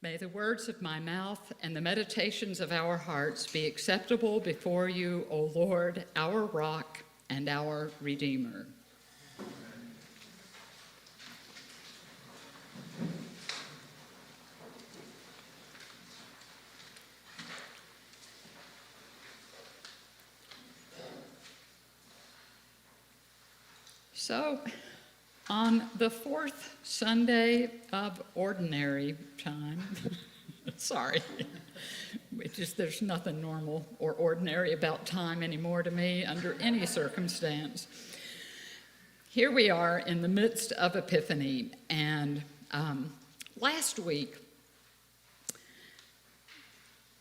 May the words of my mouth and the meditations of our hearts be acceptable before you, O Lord, our rock and our Redeemer. So, on the fourth Sunday of ordinary time, sorry, there's nothing normal or ordinary about time anymore to me under any circumstance. Here we are in the midst of Epiphany, and last week,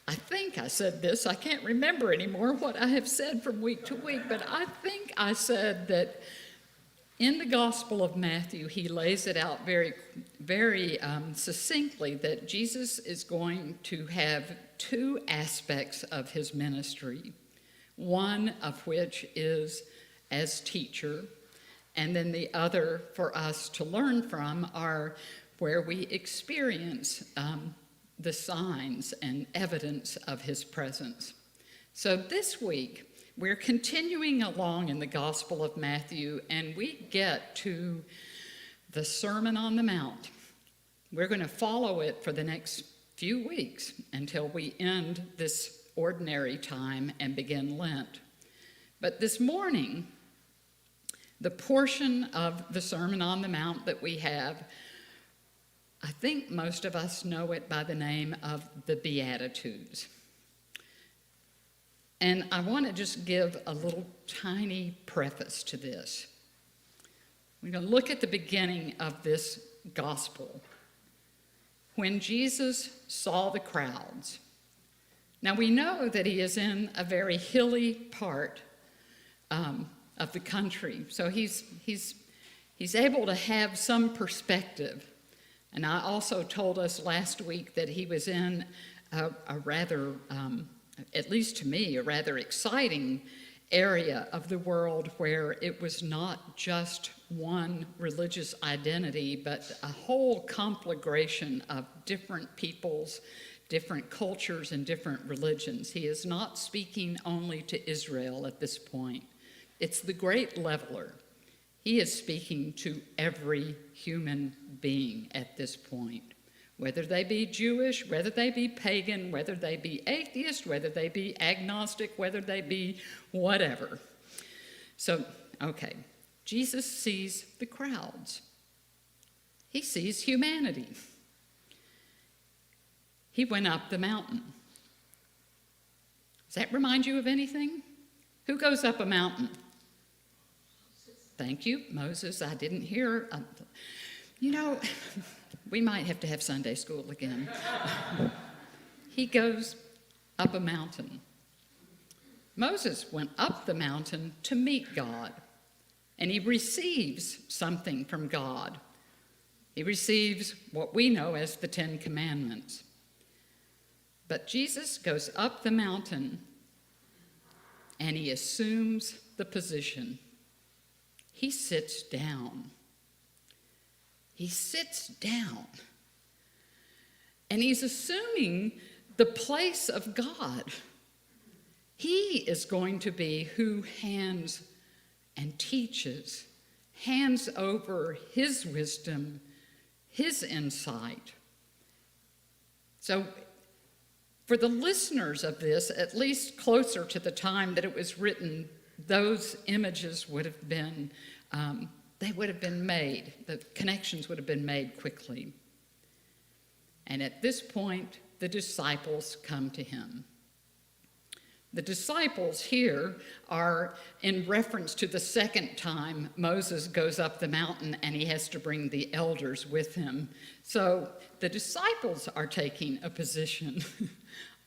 I think I said this, I can't remember anymore what I have said from week to week, but I think I said that in the Gospel of Matthew, he lays it out very, very succinctly that Jesus is going to have two aspects of his ministry, one of which is as teacher, and then the other for us to learn from are where we experience the signs and evidence of his presence. So this week, we're continuing along in the Gospel of Matthew, and we get to the Sermon on the Mount. We're going to follow it for the next few weeks until we end this ordinary time and begin Lent. But this morning, the portion of the Sermon on the Mount that we have, I think most of us know it by the name of the Beatitudes. And I want to just give a little tiny preface to this. We're going to look at the beginning of this gospel. When Jesus saw the crowds. Now we know that he is in a very hilly part of the country, so he's able to have some perspective. And I also told us last week that he was in a rather at least to me, a rather exciting area of the world where it was not just one religious identity, but a whole conflagration of different peoples, different cultures, and different religions. He is not speaking only to Israel at this point. It's the great leveler. He is speaking to every human being at this point. Whether they be Jewish, whether they be pagan, whether they be atheist, whether they be agnostic, whether they be whatever. So, okay, Jesus sees the crowds. He sees humanity. He went up the mountain. Does that remind you of anything? Who goes up a mountain? Thank you, Moses. I didn't hear. We might have to have Sunday school again. He goes up a mountain. Moses went up the mountain to meet God, and he receives something from God. He receives what we know as the Ten Commandments. But Jesus goes up the mountain, and he assumes the position. He sits down. He sits down, and he's assuming the place of God. He is going to be who hands and teaches, hands over his wisdom, his insight. So for the listeners of this, at least closer to the time that it was written, those images would have been they would have been made, the connections would have been made quickly. And at this point, the disciples come to him. The disciples here are in reference to the second time Moses goes up the mountain and he has to bring the elders with him. So the disciples are taking a position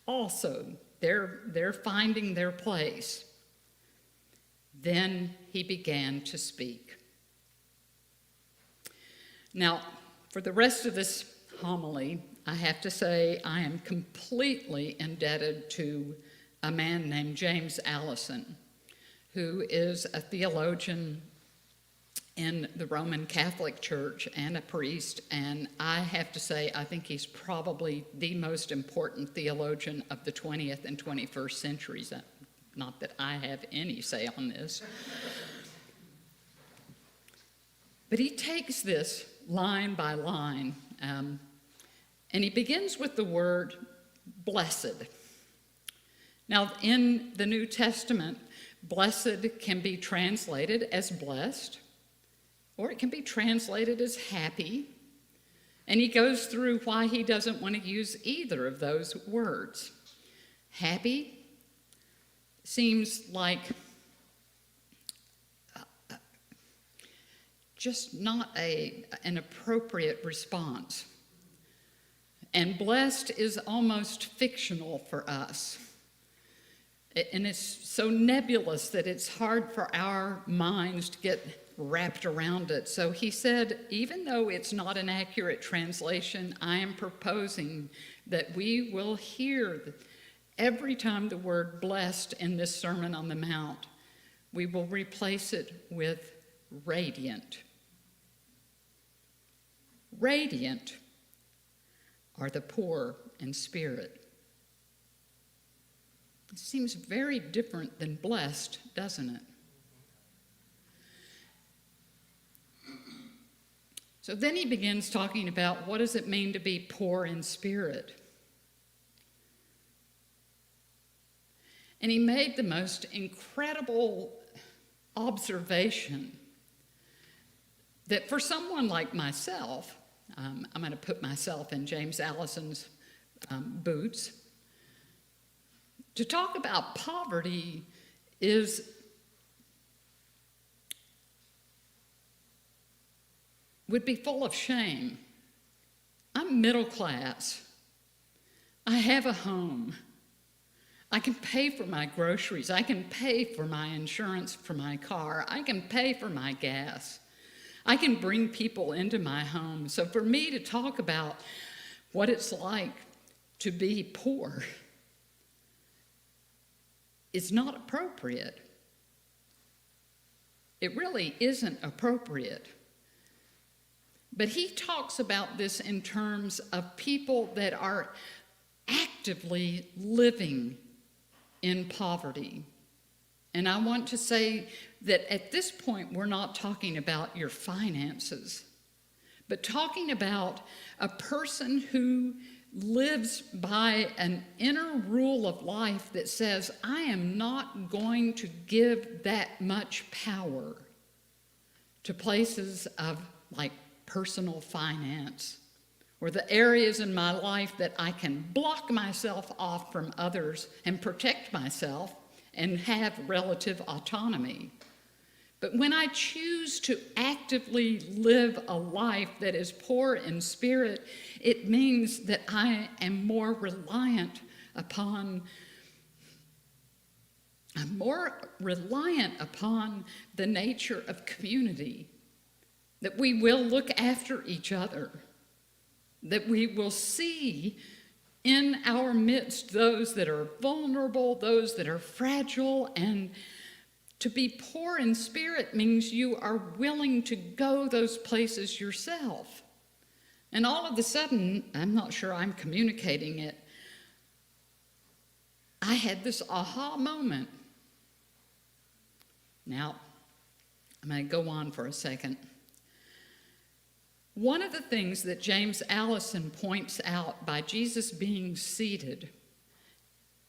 also. They're finding their place. Then he began to speak. Now, for the rest of this homily, I have to say I am completely indebted to a man named James Allison, who is a theologian in the Roman Catholic Church and a priest, and I have to say, I think he's probably the most important theologian of the 20th and 21st centuries. Not that I have any say on this. But he takes this line by line, and he begins with the word blessed. Now, in the New Testament, blessed can be translated as blessed, or it can be translated as happy. And he goes through why he doesn't want to use either of those words. Happy seems like just not an appropriate response. And blessed is almost fictional for us. And it's so nebulous that it's hard for our minds to get wrapped around it. So he said, even though it's not an accurate translation, I am proposing that we will hear every time the word blessed in this Sermon on the Mount, we will replace it with radiant. Radiant are the poor in spirit. It seems very different than blessed, doesn't it? So then he begins talking about what does it mean to be poor in spirit. And he made the most incredible observation that for someone like myself, I'm going to put myself in James Allison's boots. To talk about poverty would be full of shame. I'm middle class. I have a home. I can pay for my groceries. I can pay for my insurance for my car. I can pay for my gas. I can bring people into my home. So for me to talk about what it's like to be poor is not appropriate. It really isn't appropriate. But he talks about this in terms of people that are actively living in poverty. And I want to say that at this point, we're not talking about your finances, but talking about a person who lives by an inner rule of life that says, I am not going to give that much power to places of like personal finance or the areas in my life that I can block myself off from others and protect myself and have relative autonomy. But when I choose to actively live a life that is poor in spirit, it means that I am more reliant upon the nature of community, that we will look after each other, that we will see in our midst those that are vulnerable, those that are fragile, and to be poor in spirit means you are willing to go those places yourself. And all of a sudden, I'm not sure I'm communicating it, I had this aha moment. Now, I'm going to go on for a second. One of the things that James Allison points out by Jesus being seated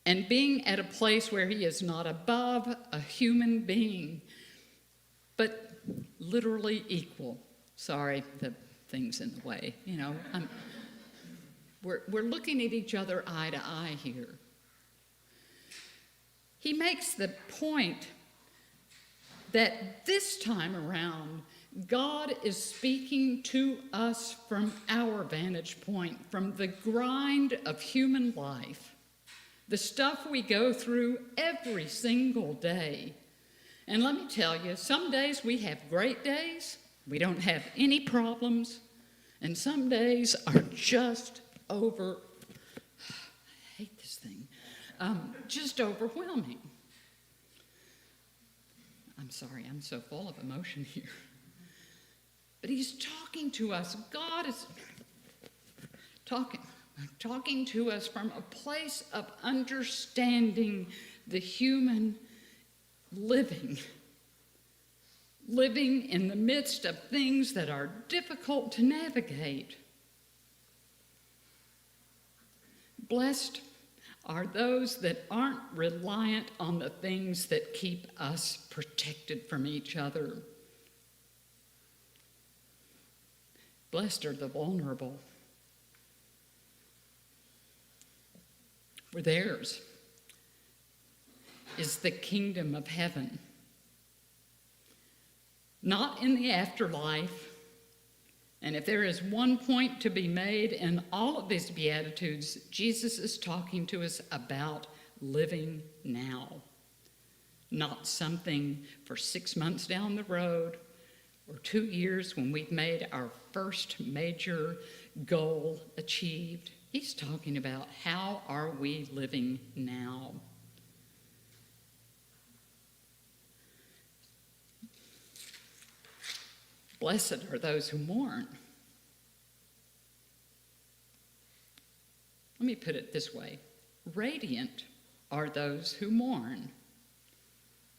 and being at a place where he is not above a human being, but literally equal. Sorry, the thing's in the way. You know, we're looking at each other eye to eye here. He makes the point that this time around, God is speaking to us from our vantage point, from the grind of human life. The stuff we go through every single day. And let me tell you, some days we have great days, we don't have any problems, and some days are just I hate this thing, just overwhelming. I'm sorry, I'm so full of emotion here. But he's talking to us. God is talking to us from a place of understanding the human living in the midst of things that are difficult to navigate. Blessed are those that aren't reliant on the things that keep us protected from each other. Blessed are the vulnerable, for theirs is the kingdom of heaven. Not in the afterlife. And if there is one point to be made in all of these Beatitudes, Jesus is talking to us about living now. Not something for 6 months down the road or 2 years when we've made our first major goal achieved. He's talking about how are we living now. Blessed are those who mourn. Let me put it this way. Radiant are those who mourn.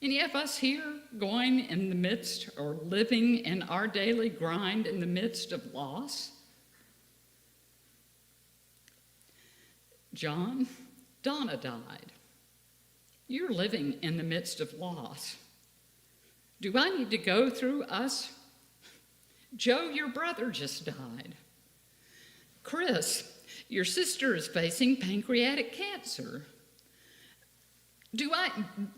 Any of us here going in the midst or living in our daily grind in the midst of loss? John, Donna died. You're living in the midst of loss. Do I need to go through us? Joe, your brother just died. Chris, your sister is facing pancreatic cancer.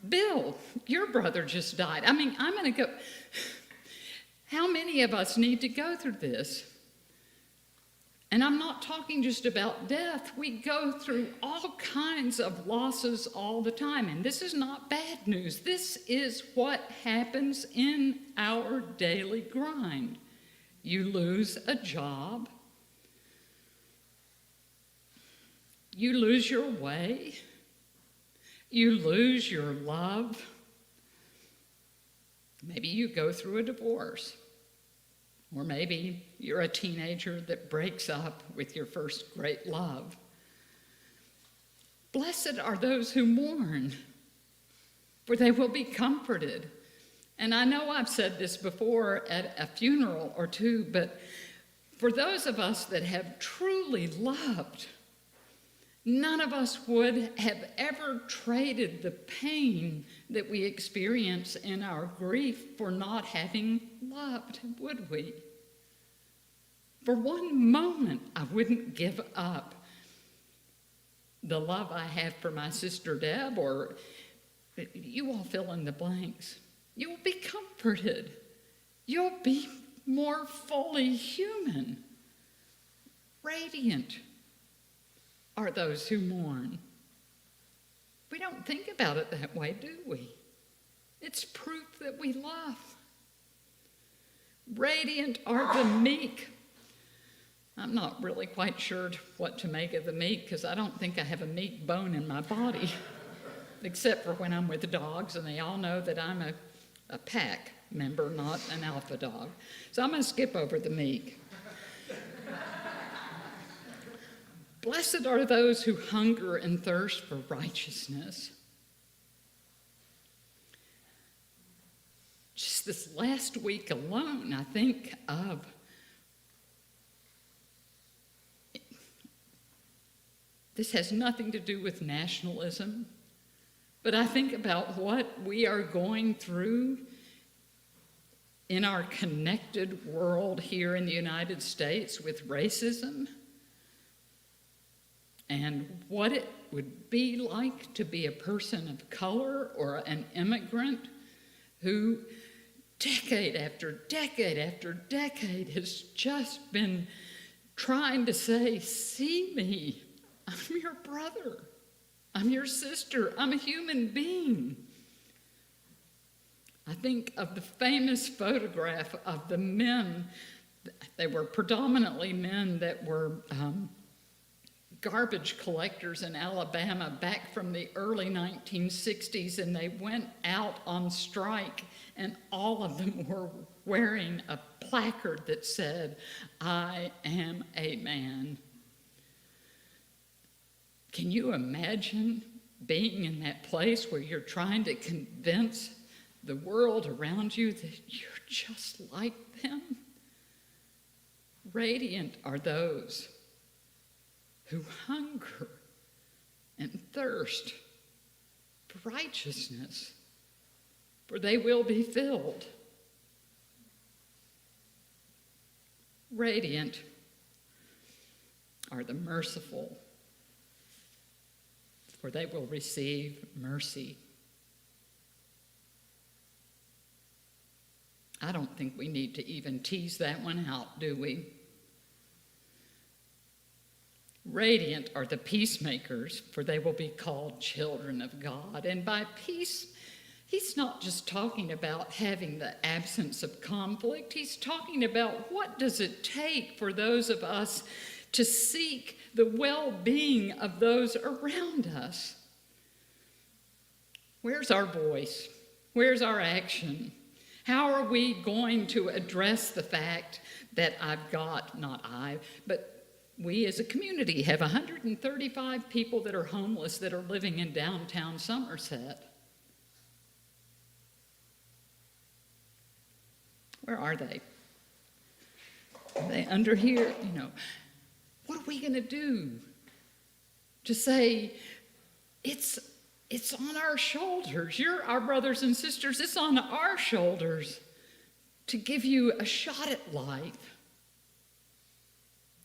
Bill, your brother just died. I'm going to go. How many of us need to go through this? And I'm not talking just about death. We go through all kinds of losses all the time. And this is not bad news. This is what happens in our daily grind. You lose a job. You lose your way. You lose your love. Maybe you go through a divorce. Or maybe you're a teenager that breaks up with your first great love. Blessed are those who mourn, for they will be comforted. And I know I've said this before at a funeral or two, but for those of us that have truly loved, none of us would have ever traded the pain that we experience in our grief for not having loved, would we? For one moment, I wouldn't give up the love I have for my sister Deb, or you all fill in the blanks. You'll be comforted. You'll be more fully human. Radiant are those who mourn. We don't think about it that way, do we? It's proof that we love. Radiant are the meek. I'm not really quite sure what to make of the meek, because I don't think I have a meek bone in my body, except for when I'm with the dogs, and they all know that I'm a pack member, not an alpha dog. So I'm going to skip over the meek. Blessed are those who hunger and thirst for righteousness. Just this last week alone, I think of this has nothing to do with nationalism, but I think about what we are going through in our connected world here in the United States with racism, and what it would be like to be a person of color or an immigrant who decade after decade after decade has just been trying to say, see me, I'm your brother, I'm your sister, I'm a human being. I think of the famous photograph of the men. They were predominantly men that were garbage collectors in Alabama back from the early 1960s, and they went out on strike, and all of them were wearing a placard that said, "I am a man." Can you imagine being in that place where you're trying to convince the world around you that you're just like them? Radiant are those who hunger and thirst for righteousness, for they will be filled. Radiant are the merciful, for they will receive mercy. I don't think we need to even tease that one out, do we? Radiant are the peacemakers, for they will be called children of God. And by peace, he's not just talking about having the absence of conflict. He's talking about what does it take for those of us to seek the well-being of those around us. Where's our voice? Where's our action? How are we going to address the fact that we as a community have 135 people that are homeless that are living in downtown Somerset? Where are they? Are they under here? What are we going to do to say, it's on our shoulders. You're our brothers and sisters. It's on our shoulders to give you a shot at life.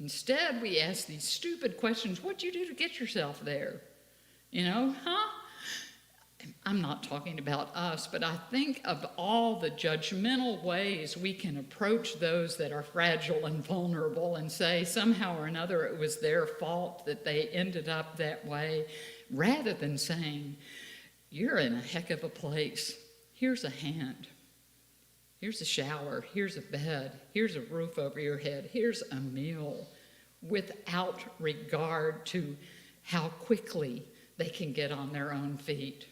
Instead, we ask these stupid questions. What'd you do to get yourself there? I'm not talking about us, but I think of all the judgmental ways we can approach those that are fragile and vulnerable and say somehow or another it was their fault that they ended up that way, rather than saying, you're in a heck of a place. Here's a hand. Here's a shower. Here's a bed. Here's a roof over your head. Here's a meal, without regard to how quickly they can get on their own feet.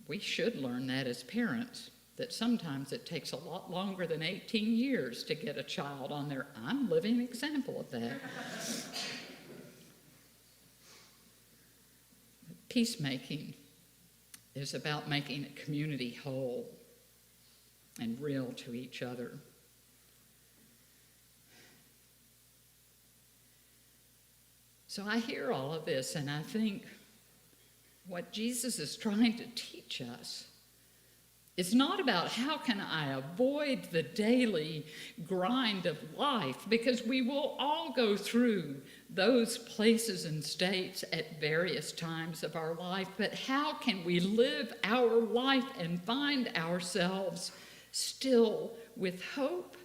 We should learn that as parents, that sometimes it takes a lot longer than 18 years to get a child on their. I'm a living example of that. Peacemaking is about making a community whole and real to each other. So I hear all of this and I think what Jesus is trying to teach us is not about how can I avoid the daily grind of life, because we will all go through those places and states at various times of our life, but how can we live our life and find ourselves still with hope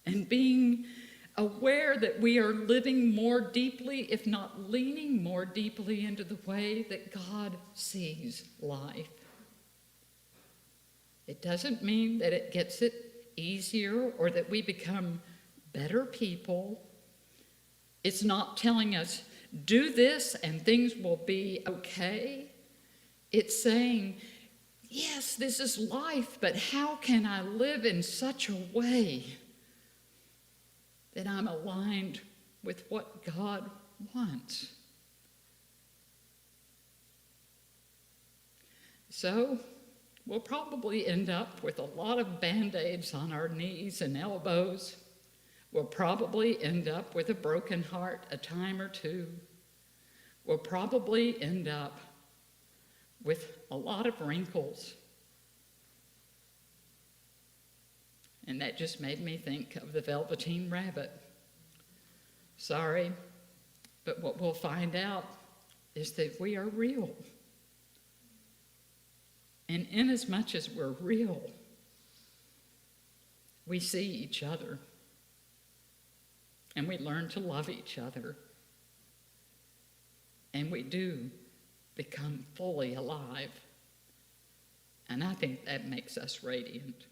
and being aware that we are living more deeply, if not leaning more deeply into the way that God sees life. It doesn't mean that it gets it easier or that we become better people. It's not telling us, do this and things will be okay. It's saying, yes, this is life, but how can I live in such a way that I'm aligned with what God wants? So we'll probably end up with a lot of Band-Aids on our knees and elbows. We'll probably end up with a broken heart a time or two. We'll probably end up with a lot of wrinkles. And that just made me think of the Velveteen Rabbit. Sorry, but what we'll find out is that we are real. And inasmuch as we're real, we see each other. And we learn to love each other. And we do become fully alive. And I think that makes us radiant.